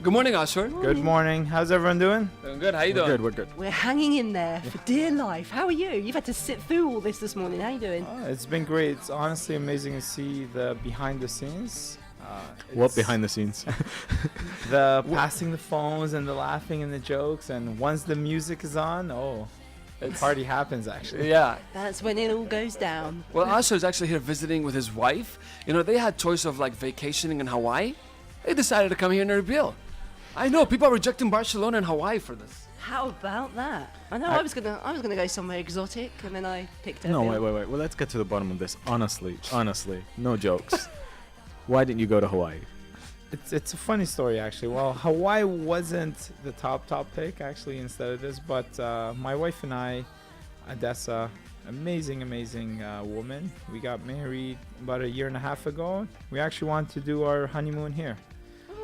Good morning, Ashor. Good morning. How's everyone doing? Doing good. How you doing? We're good. We're hanging in there for dear life. How are you? You've had to sit through all this morning. How are you doing? It's been great. It's honestly amazing to see the behind the scenes. What behind the scenes? The passing the phones and the laughing and the jokes. And once the music is on, the party happens actually. Yeah. That's when it all goes down. Well, Ashor's actually here visiting with his wife. You know, they had choice of like vacationing in Hawaii. They decided to come here in Erbil. I know people are rejecting Barcelona and Hawaii for this. How about that? I know I was gonna go somewhere exotic, and then I picked it. No, wait. Well, let's get to the bottom of this. Honestly, no jokes. Why didn't you go to Hawaii? It's a funny story actually. Well, Hawaii wasn't the top pick actually instead of this, but my wife and I, Adessa, amazing woman. We got married about 1.5 years ago. We actually wanted to do our honeymoon here.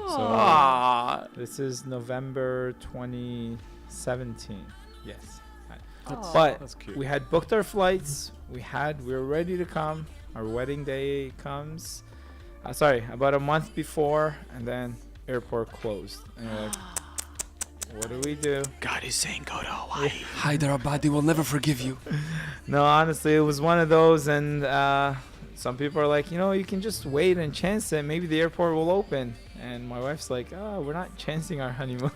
So this is November 2017. Yes. But that's cute. we had booked our flights. We were ready to come. Our wedding day comes. About a month before, and then airport closed. And you're like, what do we do? God is saying go to Hawaii. Hyderabad, will never forgive you. No, honestly, it was one of those, and some people are like, you can just wait and chance it. Maybe the airport will open. And my wife's like, we're not chancing our honeymoon.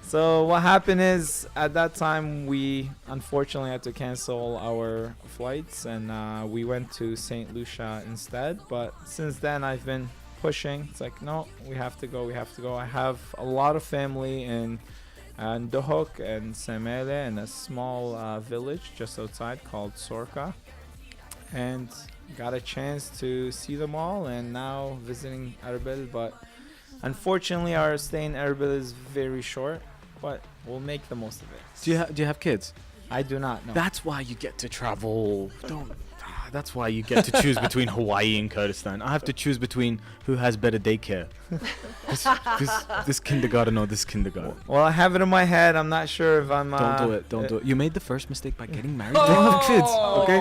So what happened is, at that time, we unfortunately had to cancel our flights, and we went to St. Lucia instead. But since then, I've been pushing. It's like, no, we have to go. I have a lot of family in Dohok and Semele, and a small village just outside called Sorka. And got a chance to see them all, and now visiting Erbil. But unfortunately, our stay in Erbil is very short, but we'll make the most of it. Do you have kids? I do not know. That's why you get to travel. That's why you get to choose between Hawaii and Kurdistan. I have to choose between who has better daycare. this kindergarten or this kindergarten. Well, I have it in my head. I'm not sure if I'm. Don't do it. You made the first mistake by getting married. Don't have kids, okay?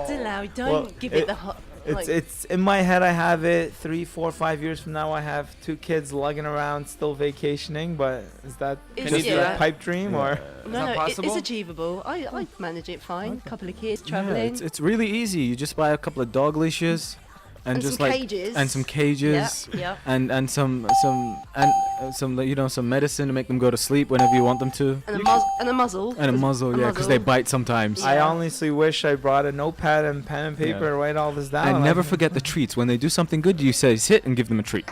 Dalawi, don't give it the hot. It's in my head. I have it 3, 4, 5 years from now. I have 2 kids lugging around, still vacationing. But is that just a pipe dream or? No, possible? it's achievable. I manage it fine. Couple of kids traveling. It's really easy. You just buy a couple of dog leashes. And just some like cages. and some cages, yeah. and some medicine to make them go to sleep whenever you want them to, And a muzzle. Yeah, because they bite sometimes. Yeah. I honestly wish I brought a notepad and pen and paper to write all this down. And never forget the treats. When they do something good, you say sit and give them a treat.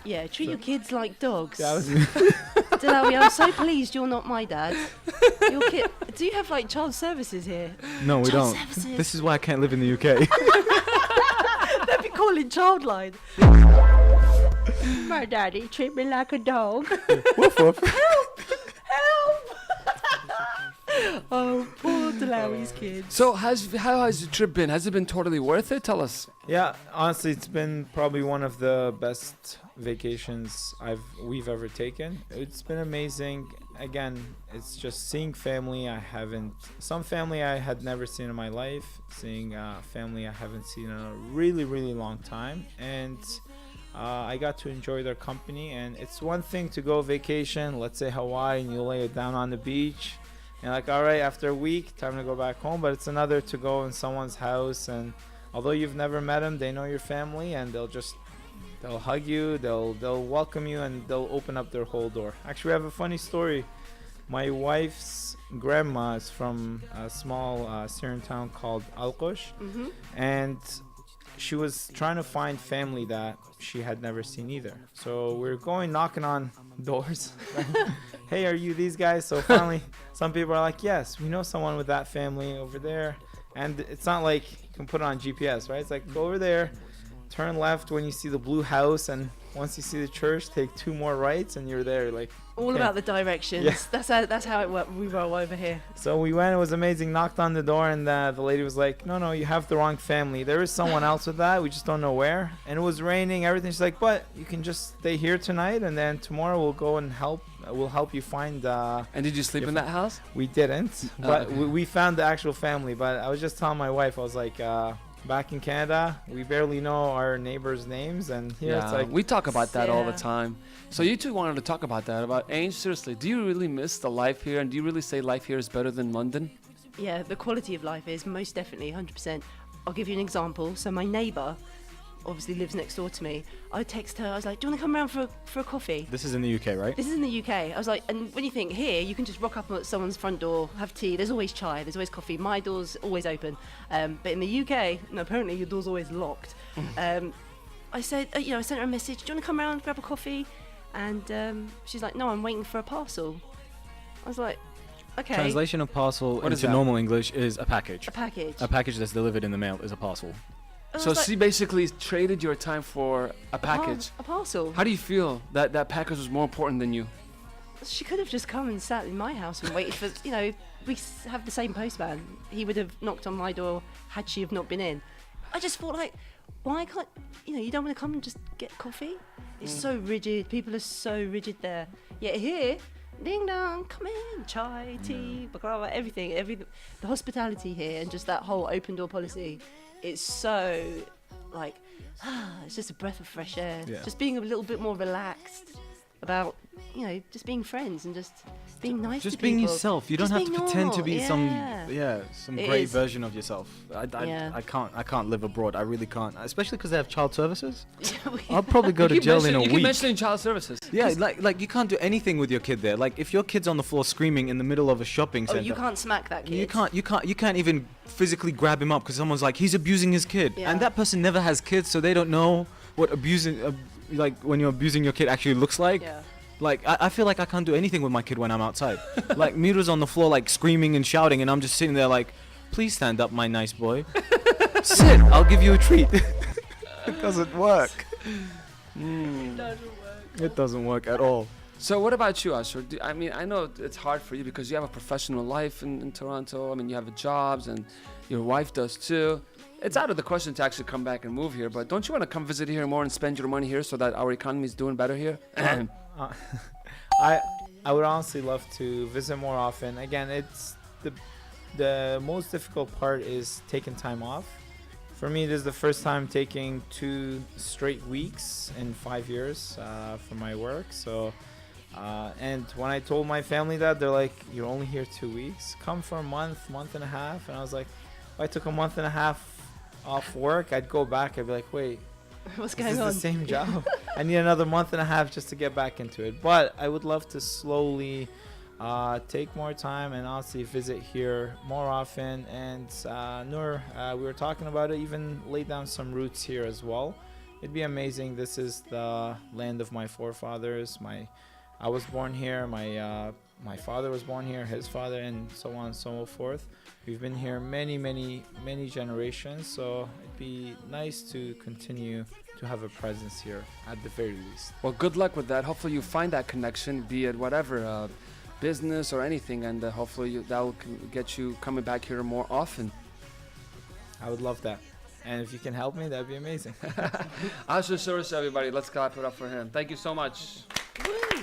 Yeah, treat your kids like dogs. That was Dalawi, I'm so pleased you're not my dad. Your kid. Do you have like child services here? No, we Child don't. services. This is why I can't live in the UK. They'd be calling Childline. My daddy treat me like a dog. Woof woof. Help! Oh, poor Dalawi's kids. So how has the trip been? Has it been totally worth it? Tell us. Yeah, honestly, it's been probably one of the best vacations we've ever taken. It's been amazing. Again, it's just seeing family some family I had never seen in my life, seeing family I haven't seen in a really, really long time, and I got to enjoy their company. And it's one thing to go vacation, let's say Hawaii, and you lay it down on the beach, and like, all right, after a week, time to go back home. But it's another to go in someone's house, and although you've never met them, they know your family, and they'll hug you, they'll welcome you, and they'll open up their whole door. Actually, we have a funny story. My wife's grandma is from a small Syrian town called Alqosh, and she was trying to find family that she had never seen either. So we're going knocking on doors. Hey, are you these guys? So finally, some people are like, yes, we know someone with that family over there. And it's not like you can put it on GPS, right? It's like, go over there, turn left when you see the blue house, and once you see the church, take 2 more rights, and you're there. Like, all okay. about the directions. Yeah. That's how it worked. We roll over here. So we went. It was amazing. Knocked on the door, and the lady was like, no, you have the wrong family. There is someone else with that. We just don't know where. And it was raining, everything. She's like, but you can just stay here tonight, and then tomorrow we'll go and we'll help you find. And did you sleep in that house? We didn't, but okay. we found the actual family. But I was just telling my wife, I was like, Back in Canada, we barely know our neighbors' names, and here it's like we talk about that all the Yeah. time. So you two wanted to talk about that, about Angel. Seriously, do you really miss the life here, and do you really say life here is better than London? Yeah, the quality of life is most definitely 100%. I'll give you an example. So my neighbour obviously lives next door to me. I text her, I was like, do you want to come round for a coffee? This is in the UK, right? This is in the UK. I was like, and when you think here, you can just rock up at someone's front door, have tea. There's always chai, there's always coffee. My door's always open. But in the UK, no, apparently your door's always locked. I said, I sent her a message. Do you want to come round, grab a coffee? And she's like, no, I'm waiting for a parcel. I was like, okay. Translation of parcel What is into that? normal English is a package. A package. A package that's delivered in the mail is a parcel. I So was like, she basically traded your time for a package. A parcel. How do you feel that that package was more important than you? She could have just come and sat in my house and waited for, we have the same postman. He would have knocked on my door had she have not been in. I just thought, like, why can't, you don't want to come and just get coffee? It's so rigid. People are so rigid there. Yet here, ding dong, come in, chai, tea, baklava, everything. The hospitality here and just that whole open door policy, it's so, like, it's just a breath of fresh air. Yeah. Just being a little bit more relaxed about, just being friends and just being nice to Just people. being yourself. You don't Just have to being pretend to normal, be yeah. some It great is. version of yourself. Yeah. I can't live abroad. I really can't. Especially because they have child services. We- I'll probably go to You keep jail in mentioning- a you keep week. mentioning child services. Yeah, like you can't do anything with your kid there. Like if your kid's on the floor screaming in the middle of a shopping Oh, center, you can't smack that kid. you can't even physically grab him up because someone's like he's abusing his kid, Yeah. and that person never has kids, so they don't know what abusing, like when you're abusing your kid actually looks like. Yeah. Like I feel like I can't do anything with my kid when I'm outside. Like Mira's on the floor like screaming and shouting, and I'm just sitting there like, please stand up, my nice boy. Sit, I'll give you a treat. It doesn't work. It doesn't work at all. So what about you, Ashor? I know it's hard for you because you have a professional life in Toronto. I mean, you have jobs and your wife does too. It's out of the question to actually come back and move here, but don't you want to come visit here more and spend your money here so that our economy is doing better here? I would honestly love to visit more often. Again, it's the most difficult part is taking time off. For me, this is the first time taking 2 straight weeks in 5 years for my work. So, and when I told my family that, they're like, "You're only here 2 weeks. Come for a month and a half." And I was like, if I took a month and a half off work, I'd go back. I'd be like, "Wait, What's this going is on? the same job. I need another month and a half just to get back into it." But I would love to slowly take more time and honestly visit here more often. And Noor, we were talking about it, even lay down some roots here as well. It'd be amazing. This is the land of my forefathers. I was born here. My father was born here, his father, and so on and so forth. We've been here many generations, so it'd be nice to continue to have a presence here at the very least. Well, good luck with that. Hopefully you find that connection, be it whatever, business or anything, and hopefully that will get you coming back here more often. I would love that. And if you can help me, that'd be amazing. Ashor Sworesho, everybody. Let's clap it up for him. Thank you so much. Woo!